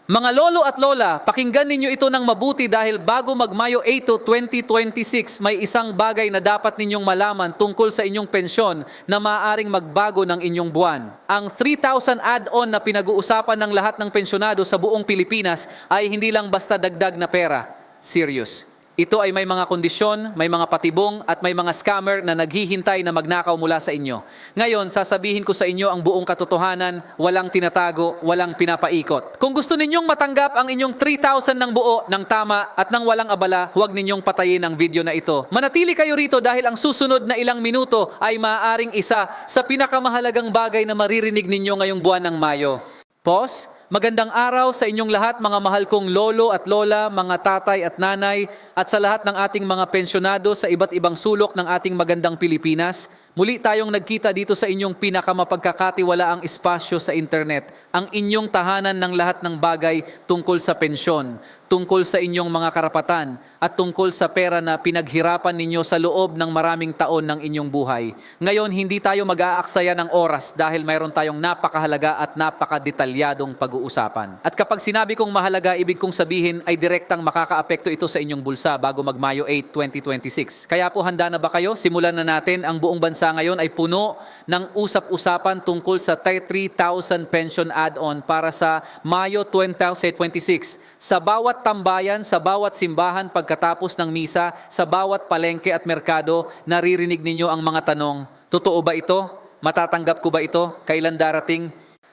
Mga lolo at lola, pakinggan ninyo ito ng mabuti dahil bago mag-Mayo 8, 2026, may isang bagay na dapat ninyong malaman tungkol sa inyong pensyon na maaaring magbago ng inyong buwan. Ang 3,000 add-on na pinag-uusapan ng lahat ng pensyonado sa buong Pilipinas ay hindi lang basta dagdag na pera. Serious. Ito ay may mga kondisyon, may mga patibong at may mga scammer na naghihintay na magnakaw mula sa inyo. Ngayon, sasabihin ko sa inyo ang buong katotohanan, walang tinatago, walang pinapaikot. Kung gusto ninyong matanggap ang inyong 3,000 ng buo, ng tama at ng walang abala, huwag ninyong patayin ang video na ito. Manatili kayo rito dahil ang susunod na ilang minuto ay maaaring isa sa pinakamahalagang bagay na maririnig ninyo ngayong buwan ng Mayo. Pause. Magandang araw sa inyong lahat mga mahal kong lolo at lola, mga tatay at nanay at sa lahat ng ating mga pensyonado sa iba't ibang sulok ng ating magandang Pilipinas. Muli tayong nagkita dito sa inyong pinakamapagkakatiwalaang espasyo sa internet, ang inyong tahanan ng lahat ng bagay tungkol sa pensyon, tungkol sa inyong mga karapatan at tungkol sa pera na pinaghirapan ninyo sa loob ng maraming taon ng inyong buhay. Ngayon, hindi tayo mag-aaksaya ng oras dahil mayroon tayong napakahalaga at napakadetalyadong pag-uusapan. At kapag sinabi kong mahalaga, ibig kong sabihin ay direktang makakaapekto ito sa inyong bulsa bago mag-Mayo 8, 2026. Kaya po handa na ba kayo? Simulan na natin. Ang buong bansa ngayon ay puno ng usap-usapan tungkol sa 3,000 pension add-on para sa Mayo 2026. Sa bawat tambayan, sa bawat simbahan pagkatapos ng misa, sa bawat palengke at merkado, naririnig ninyo ang mga tanong, totoo ba ito? Matatanggap ko ba ito? Kailan darating?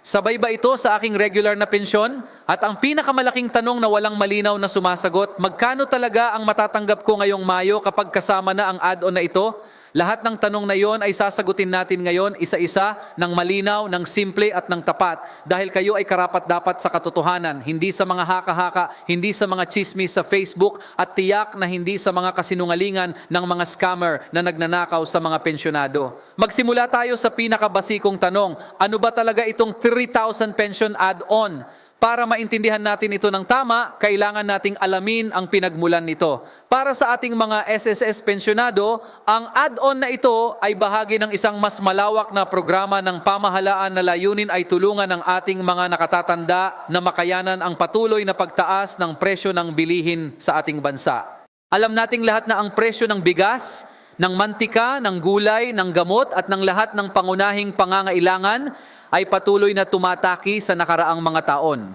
Sabay ba ito sa aking regular na pensyon? At ang pinakamalaking tanong na walang malinaw na sumasagot, magkano talaga ang matatanggap ko ngayong Mayo kapag kasama na ang add-on na ito? Lahat ng tanong na iyon ay sasagutin natin ngayon isa-isa ng malinaw, ng simple at ng tapat dahil kayo ay karapat-dapat sa katotohanan, hindi sa mga haka-haka, hindi sa mga chismis sa Facebook at tiyak na hindi sa mga kasinungalingan ng mga scammer na nagnanakaw sa mga pensyonado. Magsimula tayo sa pinakabasikong tanong, ano ba talaga itong 3,000 pension add-on? Para maintindihan natin ito ng tama, kailangan nating alamin ang pinagmulan nito. Para sa ating mga SSS pensyonado, ang add-on na ito ay bahagi ng isang mas malawak na programa ng pamahalaan na layunin ay tulungan ang ating mga nakatatanda na makayanan ang patuloy na pagtaas ng presyo ng bilihin sa ating bansa. Alam nating lahat na ang presyo ng bigas, ng mantika, ng gulay, ng gamot at ng lahat ng pangunahing pangangailangan ay patuloy na tumataki sa nakaraang mga taon.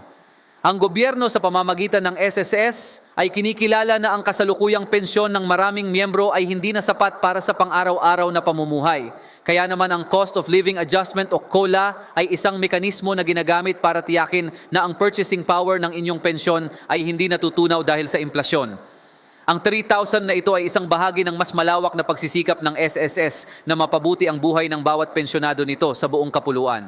Ang gobyerno sa pamamagitan ng SSS ay kinikilala na ang kasalukuyang pensyon ng maraming miyembro ay hindi na sapat para sa pang-araw-araw na pamumuhay. Kaya naman ang Cost of Living Adjustment o COLA ay isang mekanismo na ginagamit para tiyakin na ang purchasing power ng inyong pensyon ay hindi natutunaw dahil sa inflasyon. Ang 3,000 na ito ay isang bahagi ng mas malawak na pagsisikap ng SSS na mapabuti ang buhay ng bawat pensyonado nito sa buong kapuluan.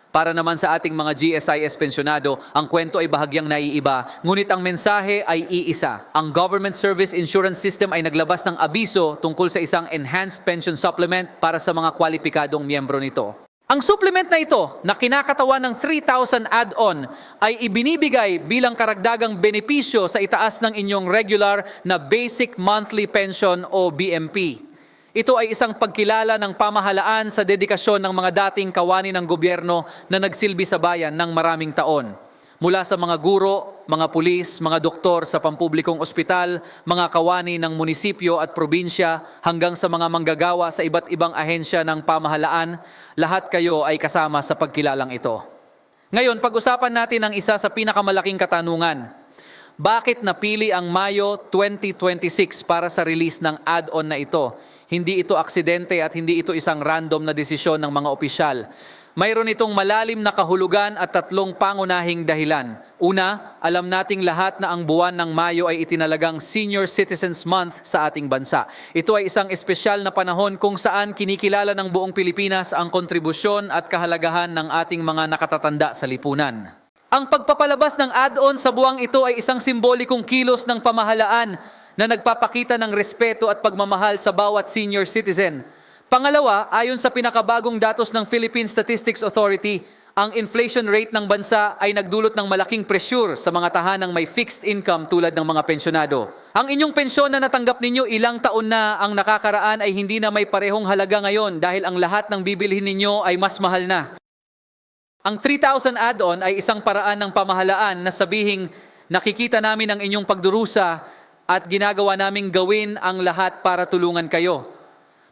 Para naman sa ating mga GSIS pensyonado, ang kwento ay bahagyang naiiba, ngunit ang mensahe ay iisa. Ang Government Service Insurance System ay naglabas ng abiso tungkol sa isang enhanced pension supplement para sa mga kwalipikadong miyembro nito. Ang supplement na ito, na kinakatawan ng 3,000 add-on, ay ibinibigay bilang karagdagang benepisyo sa itaas ng inyong regular na Basic Monthly Pension o BMP. Ito ay isang pagkilala ng pamahalaan sa dedikasyon ng mga dating kawani ng gobyerno na nagsilbi sa bayan ng maraming taon. Mula sa mga guro, mga pulis, mga doktor sa pampublikong ospital, mga kawani ng munisipyo at probinsya, hanggang sa mga manggagawa sa iba't ibang ahensya ng pamahalaan, lahat kayo ay kasama sa pagkilalang ito. Ngayon, pag-usapan natin ang isa sa pinakamalaking katanungan. Bakit napili ang Mayo 2026 para sa release ng add-on na ito? Hindi ito aksidente at hindi ito isang random na desisyon ng mga opisyal. Mayroon itong malalim na kahulugan at tatlong pangunahing dahilan. Una, alam nating lahat na ang buwan ng Mayo ay itinalagang Senior Citizens Month sa ating bansa. Ito ay isang espesyal na panahon kung saan kinikilala ng buong Pilipinas ang kontribusyon at kahalagahan ng ating mga nakatatanda sa lipunan. Ang pagpapalabas ng add-on sa buwang ito ay isang simbolikong kilos ng pamahalaan na nagpapakita ng respeto at pagmamahal sa bawat senior citizen. Pangalawa, ayon sa pinakabagong datos ng Philippine Statistics Authority, ang inflation rate ng bansa ay nagdulot ng malaking pressure sa mga tahanang may fixed income tulad ng mga pensyonado. Ang inyong pensyon na natanggap ninyo ilang taon na ang nakakaraan ay hindi na may parehong halaga ngayon dahil ang lahat ng bibilhin ninyo ay mas mahal na. Ang 3,000 add-on ay isang paraan ng pamahalaan na sabihing nakikita namin ang inyong pagdurusa at ginagawa naming gawin ang lahat para tulungan kayo.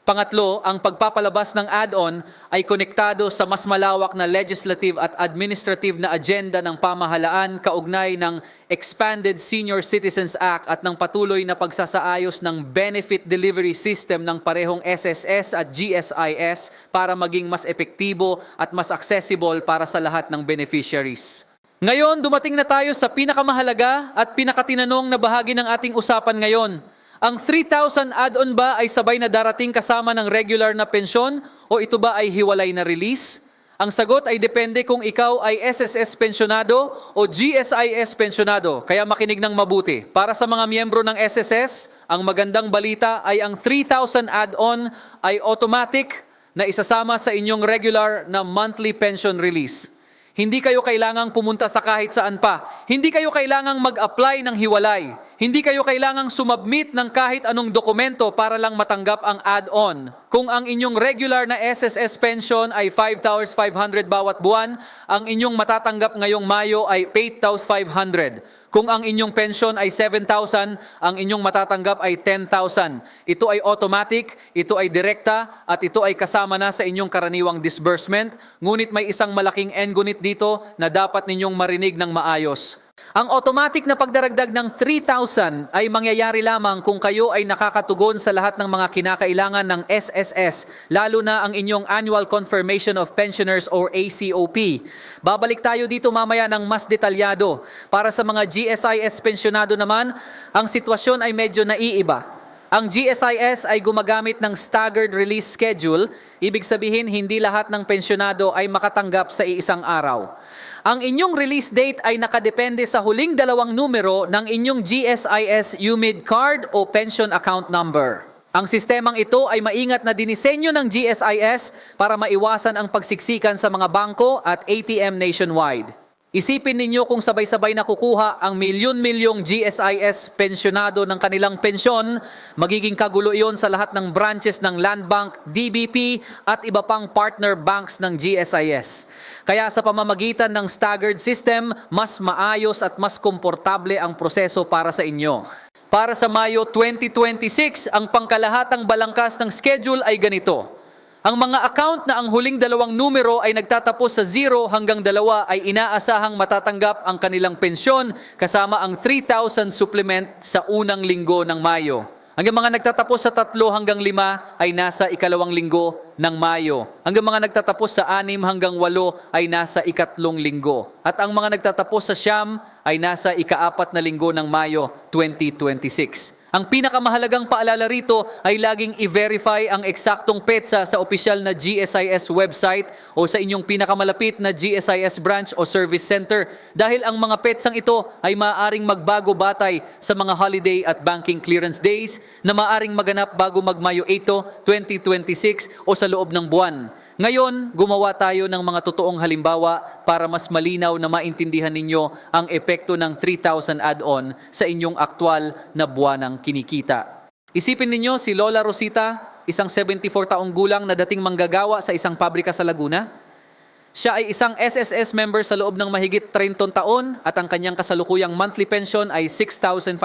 Pangatlo, ang pagpapalabas ng add-on ay konektado sa mas malawak na legislative at administrative na agenda ng pamahalaan kaugnay ng Expanded Senior Citizens Act at ng patuloy na pagsasaayos ng benefit delivery system ng parehong SSS at GSIS para maging mas epektibo at mas accessible para sa lahat ng beneficiaries. Ngayon, dumating na tayo sa pinakamahalaga at pinakatinanong na bahagi ng ating usapan ngayon. Ang 3,000 add-on ba ay sabay na darating kasama ng regular na pensyon o ito ba ay hiwalay na release? Ang sagot ay depende kung ikaw ay SSS pensyonado o GSIS pensyonado, kaya makinig ng mabuti. Para sa mga miyembro ng SSS, ang magandang balita ay ang 3,000 add-on ay automatic na isasama sa inyong regular na monthly pension release. Hindi kayo kailangang pumunta sa kahit saan pa. Hindi kayo kailangang mag-apply ng hiwalay. Hindi kayo kailangang sumabmit ng kahit anong dokumento para lang matanggap ang add-on. Kung ang inyong regular na SSS pension ay 5,500 bawat buwan, ang inyong matatanggap ngayong Mayo ay 8,500. Kung ang inyong pension ay 7,000, ang inyong matatanggap ay 10,000. Ito ay automatic, ito ay direkta, at ito ay kasama na sa inyong karaniwang disbursement. Ngunit may isang malaking ngunit dito na dapat ninyong marinig ng maayos. Ang automatic na pagdaragdag ng 3,000 ay mangyayari lamang kung kayo ay nakakatugon sa lahat ng mga kinakailangan ng SSS, lalo na ang inyong Annual Confirmation of Pensioners or ACOP. Babalik tayo dito mamaya ng mas detalyado. Para sa mga GSIS pensyonado naman, ang sitwasyon ay medyo naiiba. Ang GSIS ay gumagamit ng staggered release schedule, ibig sabihin hindi lahat ng pensyonado ay makatanggap sa iisang araw. Ang inyong release date ay nakadepende sa huling dalawang numero ng inyong GSIS UMID card o pension account number. Ang sistemang ito ay maingat na dinisenyo ng GSIS para maiwasan ang pagsiksikan sa mga bangko at ATM nationwide. Isipin ninyo kung sabay-sabay na kukuha ang milyon-milyong GSIS pensyonado ng kanilang pensyon, magiging kagulo iyon sa lahat ng branches ng Land Bank, DBP at iba pang partner banks ng GSIS. Kaya sa pamamagitan ng staggered system, mas maayos at mas komportable ang proseso para sa inyo. Para sa Mayo 2026, ang pangkalahatang balangkas ng schedule ay ganito. Ang mga account na ang huling dalawang numero ay nagtatapos sa 0 hanggang 2 ay inaasahang matatanggap ang kanilang pensyon kasama ang 3,000 supplement sa unang linggo ng Mayo. Ang mga nagtatapos sa 3 hanggang 5 ay nasa ikalawang linggo ng Mayo. Ang mga nagtatapos sa 6 hanggang 8 ay nasa ikatlong linggo. At ang mga nagtatapos sa 9 ay nasa ika-4 na linggo ng Mayo 2026. Ang pinakamahalagang paalala rito ay laging i-verify ang eksaktong petsa sa opisyal na GSIS website o sa inyong pinakamalapit na GSIS branch o service center dahil ang mga petsang ito ay maaaring magbago batay sa mga holiday at banking clearance days na maaaring maganap bago mag-Mayo 8, 2026 o sa loob ng buwan. Ngayon, gumawa tayo ng mga totoong halimbawa para mas malinaw na maintindihan ninyo ang epekto ng 3,000 add-on sa inyong aktwal na buwanang kinikita. Isipin ninyo si Lola Rosita, isang 74 taong gulang na dating manggagawa sa isang pabrika sa Laguna. Siya ay isang SSS member sa loob ng mahigit 30 taon at ang kanyang kasalukuyang monthly pension ay 6,500.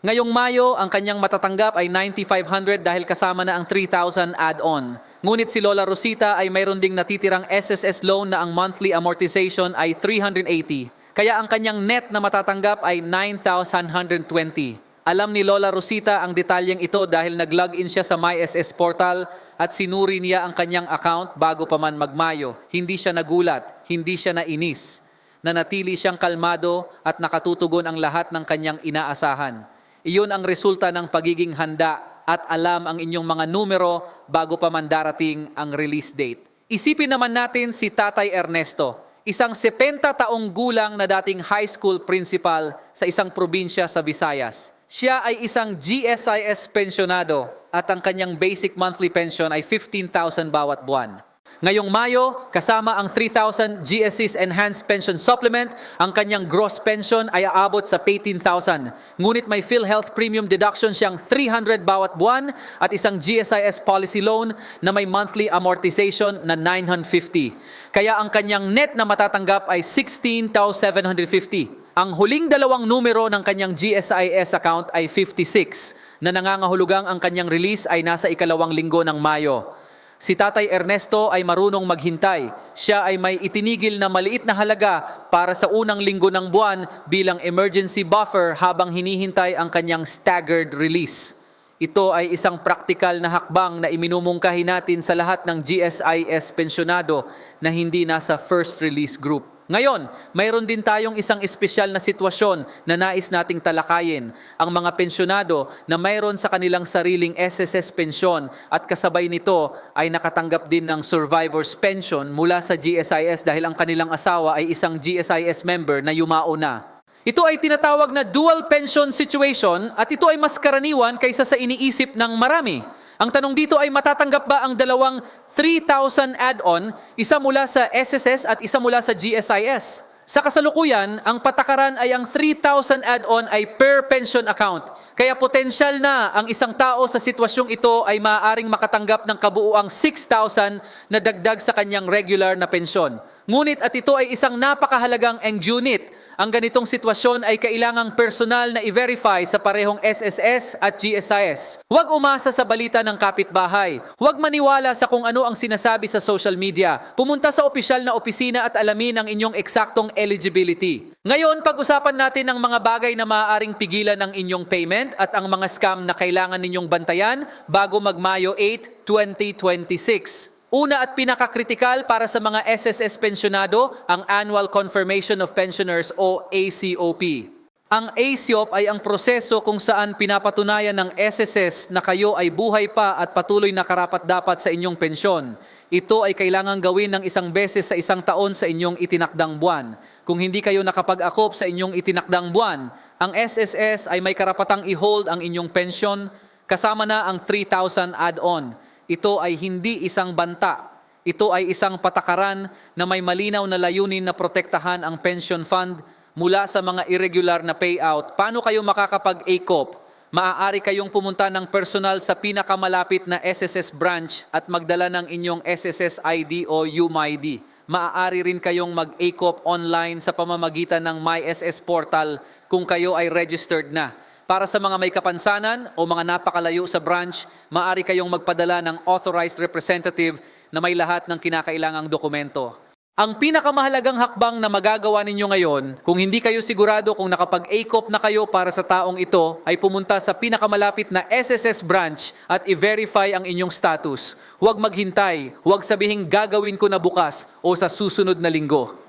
Ngayong Mayo, ang kanyang matatanggap ay 9,500 dahil kasama na ang 3,000 add-on. Ngunit si Lola Rosita ay mayroon ding natitirang SSS loan na ang monthly amortization ay 380. Kaya ang kanyang net na matatanggap ay 9,120. Alam ni Lola Rosita ang detalyeng ito dahil nag-login siya sa MySS portal at sinuri niya ang kanyang account bago pa man mag-Mayo. Hindi siya nagulat, hindi siya nainis. Nanatili siyang kalmado at nakatutugon ang lahat ng kanyang inaasahan. Iyon ang resulta ng pagiging handa at alam ang inyong mga numero bago pa man darating ang release date. Isipin naman natin si Tatay Ernesto, isang 70 taong gulang na dating high school principal sa isang probinsya sa Visayas. Siya ay isang GSIS pensyonado at ang kanyang basic monthly pension ay 15,000 bawat buwan. Ngayong Mayo, kasama ang 3,000 GSC's Enhanced Pension Supplement, ang kanyang gross pension ay aabot sa 18,000. Ngunit may PhilHealth Premium Deduction siyang 300 bawat buwan at isang GSIS policy loan na may monthly amortization na 950. Kaya ang kanyang net na matatanggap ay 16,750. Ang huling dalawang numero ng kanyang GSIS account ay 56, na nangangahulugang ang kanyang release ay nasa ikalawang linggo ng Mayo. Si Tatay Ernesto ay marunong maghintay. Siya ay may itinigil na maliit na halaga para sa unang linggo ng buwan bilang emergency buffer habang hinihintay ang kanyang staggered release. Ito ay isang praktikal na hakbang na iminumungkahi natin sa lahat ng GSIS pensyonado na hindi nasa first release group. Ngayon, mayroon din tayong isang espesyal na sitwasyon na nais nating talakayin. Ang mga pensyonado na mayroon sa kanilang sariling SSS pensyon at kasabay nito ay nakatanggap din ng survivor's pension mula sa GSIS dahil ang kanilang asawa ay isang GSIS member na yumao na. Ito ay tinatawag na dual pension situation at ito ay mas karaniwan kaysa sa iniisip ng marami. Ang tanong dito ay matatanggap ba ang dalawang 3,000 add-on, isa mula sa SSS at isa mula sa GSIS? Sa kasalukuyan, ang patakaran ay ang 3,000 add-on ay per pension account. Kaya potensyal na ang isang tao sa sitwasyong ito ay maaaring makatanggap ng kabuuang 6,000 na dagdag sa kanyang regular na pensyon. Ngunit at ito ay isang napakahalagang unit. Ang ganitong sitwasyon ay kailangang personal na i-verify sa parehong SSS at GSIS. Huwag umasa sa balita ng kapitbahay. Huwag maniwala sa kung ano ang sinasabi sa social media. Pumunta sa opisyal na opisina at alamin ang inyong eksaktong eligibility. Ngayon, pag-usapan natin ang mga bagay na maaaring pigilan ang inyong payment at ang mga scam na kailangan ninyong bantayan bago mag-Mayo 8, 2026. Una at pinakakritikal para sa mga SSS pensyonado, ang Annual Confirmation of Pensioners o ACOP. Ang ACOP ay ang proseso kung saan pinapatunayan ng SSS na kayo ay buhay pa at patuloy na karapat-dapat sa inyong pensyon. Ito ay kailangang gawin ng isang beses sa isang taon sa inyong itinakdang buwan. Kung hindi kayo nakapag-akop sa inyong itinakdang buwan, ang SSS ay may karapatang i-hold ang inyong pensyon kasama na ang 3,000 add-on. Ito ay hindi isang banta. Ito ay isang patakaran na may malinaw na layunin na protektahan ang pension fund mula sa mga irregular na payout. Paano kayo makakapag-ACOP? Maaari kayong pumunta ng personal sa pinakamalapit na SSS branch at magdala ng inyong SSS ID o UMID. Maaari rin kayong mag-ACOP online sa pamamagitan ng MySS portal kung kayo ay registered na. Para sa mga may kapansanan o mga napakalayo sa branch, maaari kayong magpadala ng authorized representative na may lahat ng kinakailangang dokumento. Ang pinakamahalagang hakbang na magagawa ninyo ngayon, kung hindi kayo sigurado kung nakapag-ACOP na kayo para sa taong ito, ay pumunta sa pinakamalapit na SSS branch at i-verify ang inyong status. Huwag maghintay, huwag sabihing gagawin ko na bukas o sa susunod na linggo.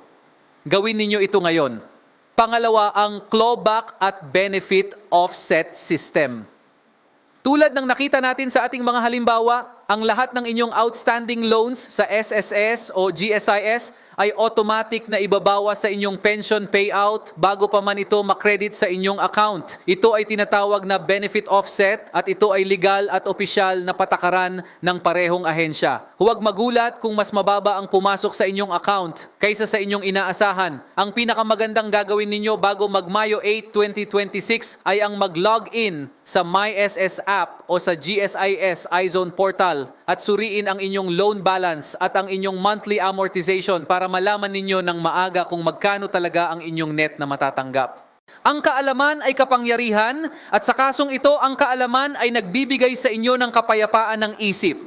Gawin ninyo ito ngayon. Pangalawa, ang clawback at benefit offset system. Tulad ng nakita natin sa ating mga halimbawa, ang lahat ng inyong outstanding loans sa SSS o GSIS ay automatic na ibabawa sa inyong pension payout bago pa man ito makredit sa inyong account. Ito ay tinatawag na benefit offset at ito ay legal at opisyal na patakaran ng parehong ahensya. Huwag magulat kung mas mababa ang pumasok sa inyong account kaysa sa inyong inaasahan. Ang pinakamagandang gagawin ninyo bago mag-Mayo 8, 2026 ay ang mag-log in sa MySS app o sa GSIS iZone portal at suriin ang inyong loan balance at ang inyong monthly amortization para malaman ninyo ng maaga kung magkano talaga ang inyong net na matatanggap. Ang kaalaman ay kapangyarihan at sa kasong ito, ang kaalaman ay nagbibigay sa inyo ng kapayapaan ng isip.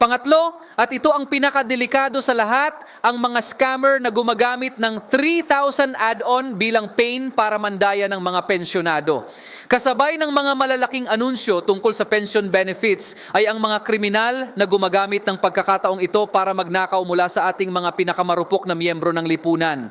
Pangatlo, at ito ang pinakadelikado sa lahat, ang mga scammer na gumagamit ng 3,000 add-on bilang pain para mandaya ng mga pensyonado. Kasabay ng mga malalaking anunsyo tungkol sa pension benefits ay ang mga kriminal na gumagamit ng pagkakataong ito para magnakaw mula sa ating mga pinakamarupok na miyembro ng lipunan.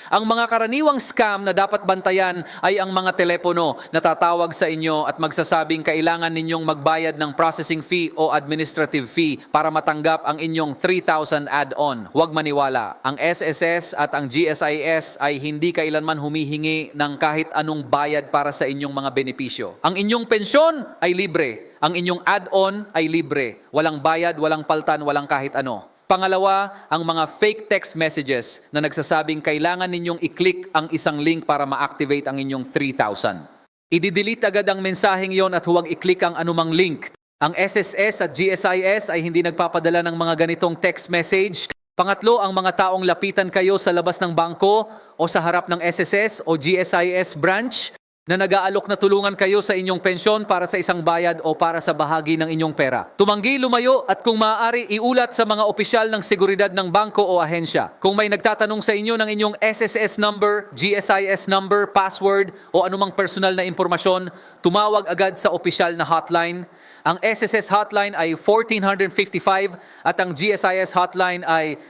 Ang mga karaniwang scam na dapat bantayan ay ang mga telepono na tatawag sa inyo at magsasabing kailangan ninyong magbayad ng processing fee o administrative fee para matanggap ang inyong 3,000 add-on. Huwag maniwala. Ang SSS at ang GSIS ay hindi kailanman humihingi ng kahit anong bayad para sa inyong mga benepisyo. Ang inyong pensyon ay libre. Ang inyong add-on ay libre. Walang bayad, walang paltan, walang kahit ano. Pangalawa, ang mga fake text messages na nagsasabing kailangan ninyong i-click ang isang link para ma-activate ang inyong 3,000. I-delete agad ang mensaheng yon at huwag i-click ang anumang link. Ang SSS at GSIS ay hindi nagpapadala ng mga ganitong text message. Pangatlo, ang mga taong lapitan kayo sa labas ng bangko o sa harap ng SSS o GSIS branch na nag-aalok na tulungan kayo sa inyong pensyon para sa isang bayad o para sa bahagi ng inyong pera. Tumanggi, lumayo at kung maaari, iulat sa mga opisyal ng seguridad ng bangko o ahensya. Kung may nagtatanong sa inyo ng inyong SSS number, GSIS number, password o anumang personal na impormasyon, tumawag agad sa opisyal na hotline. Ang SSS hotline ay 1455 at ang GSIS hotline ay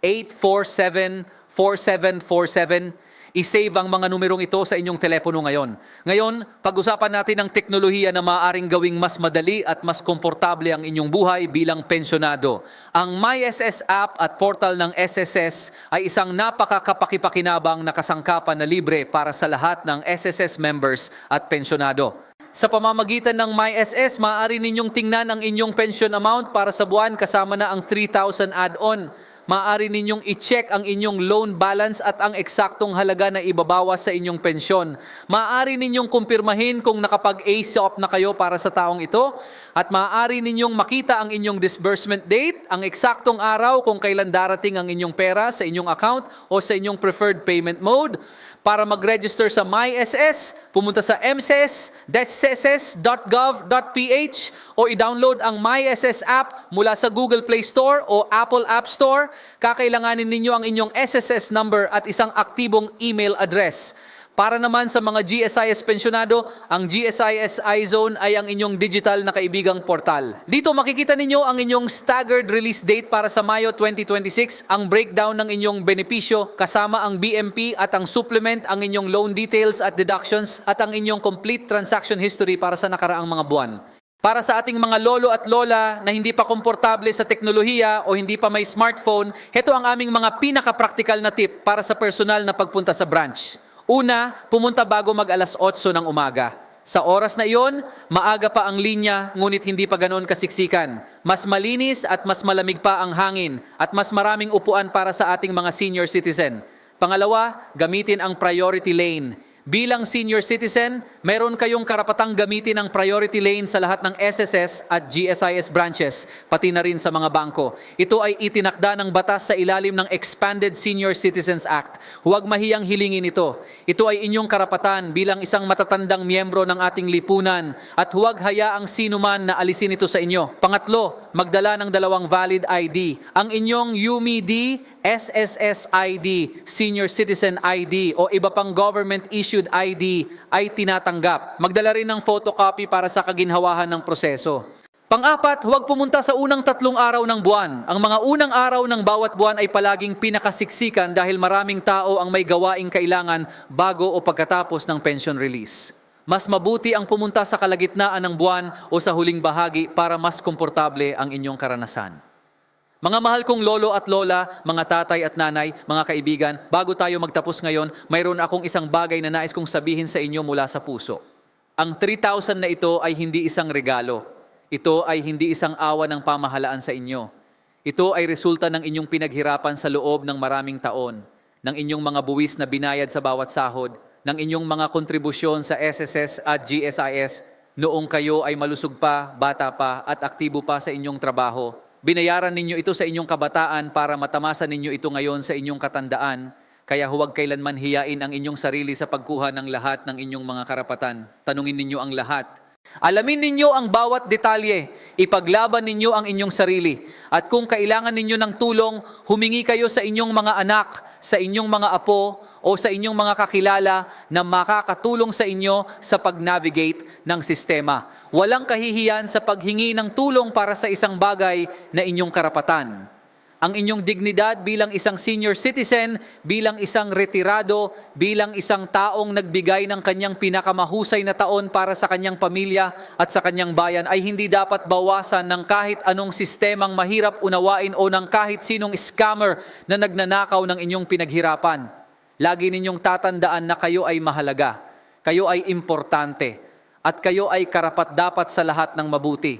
028-847-4747. I-save ang mga numerong ito sa inyong telepono ngayon. Ngayon, pag-usapan natin ang teknolohiya na maaaring gawing mas madali at mas komportable ang inyong buhay bilang pensyonado. Ang MySS app at portal ng SSS ay isang napakakapakipakinabang na kasangkapan na libre para sa lahat ng SSS members at pensyonado. Sa pamamagitan ng MySS, maaari ninyong tingnan ang inyong pension amount para sa buwan kasama na ang 3,000 add-on. Maaari ninyong i-check ang inyong loan balance at ang eksaktong halaga na ibabawas sa inyong pensyon. Maaari ninyong kumpirmahin kung nakapag-ASOP na kayo para sa taong ito at maaari ninyong makita ang inyong disbursement date, ang eksaktong araw kung kailan darating ang inyong pera sa inyong account o sa inyong preferred payment mode. Para mag-register sa MySS, pumunta sa mss.gov.ph o i-download ang MySS app mula sa Google Play Store o Apple App Store. Kakailanganin ninyo ang inyong SSS number at isang aktibong email address. Para naman sa mga GSIS pensyonado, ang GSIS iZone ay ang inyong digital na kaibigang portal. Dito makikita ninyo ang inyong staggered release date para sa Mayo 2026, ang breakdown ng inyong benepisyo kasama ang BMP at ang supplement, ang inyong loan details at deductions at ang inyong complete transaction history para sa nakaraang mga buwan. Para sa ating mga lolo at lola na hindi pa komportable sa teknolohiya o hindi pa may smartphone, heto ang aming mga pinaka-practical na tip para sa personal na pagpunta sa branch. Una, pumunta bago mag alas 8 ng umaga. Sa oras na iyon, maaga pa ang linya ngunit hindi pa ganoon kasiksikan. Mas malinis at mas malamig pa ang hangin at mas maraming upuan para sa ating mga senior citizen. Pangalawa, gamitin ang priority lane. Bilang senior citizen, meron kayong karapatang gamitin ang priority lane sa lahat ng SSS at GSIS branches, pati na rin sa mga bangko. Ito ay itinakda ng batas sa ilalim ng Expanded Senior Citizens Act. Huwag mahiyang hilingin ito. Ito ay inyong karapatan bilang isang matatandang miyembro ng ating lipunan at huwag hayaang sino man na alisin ito sa inyo. Pangatlo, magdala ng 2 valid ID. Ang inyong UMID, SSS ID, Senior Citizen ID o iba pang government-issued ID ay tinatanggap. Magdala rin ng photocopy para sa kaginhawahan ng proseso. Pang-apat, huwag pumunta sa unang 3 araw ng buwan. Ang mga unang araw ng bawat buwan ay palaging pinakasiksikan dahil maraming tao ang may gawaing kailangan bago o pagkatapos ng pension release. Mas mabuti ang pumunta sa kalagitnaan ng buwan o sa huling bahagi para mas komportable ang inyong karanasan. Mga mahal kong lolo at lola, mga tatay at nanay, mga kaibigan, bago tayo magtapos ngayon, mayroon akong isang bagay na nais kong sabihin sa inyo mula sa puso. Ang 3,000 na ito ay hindi isang regalo. Ito ay hindi isang awa ng pamahalaan sa inyo. Ito ay resulta ng inyong pinaghirapan sa loob ng maraming taon, ng inyong mga buwis na binayad sa bawat sahod, ng inyong mga kontribusyon sa SSS at GSIS noong kayo ay malusog pa, bata pa at aktibo pa sa inyong trabaho. Binayaran ninyo ito sa inyong kabataan para matamasan ninyo ito ngayon sa inyong katandaan, kaya huwag kailanman hiyain ang inyong sarili sa pagkuha ng lahat ng inyong mga karapatan. Tanungin ninyo ang lahat. Alamin ninyo ang bawat detalye, ipaglaban ninyo ang inyong sarili, at kung kailangan ninyo ng tulong, humingi kayo sa inyong mga anak, sa inyong mga apo, o sa inyong mga kakilala na makakatulong sa inyo sa pag-navigate ng sistema. Walang kahihiyan sa paghingi ng tulong para sa isang bagay na inyong karapatan. Ang inyong dignidad bilang isang senior citizen, bilang isang retirado, bilang isang taong nagbigay ng kanyang pinakamahusay na taon para sa kanyang pamilya at sa kanyang bayan ay hindi dapat bawasan ng kahit anong sistemang mahirap unawain o ng kahit sinong scammer na nagnanakaw ng inyong pinaghirapan. Lagi ninyong tatandaan na kayo ay mahalaga, kayo ay importante, at kayo ay karapat-dapat sa lahat ng mabuti.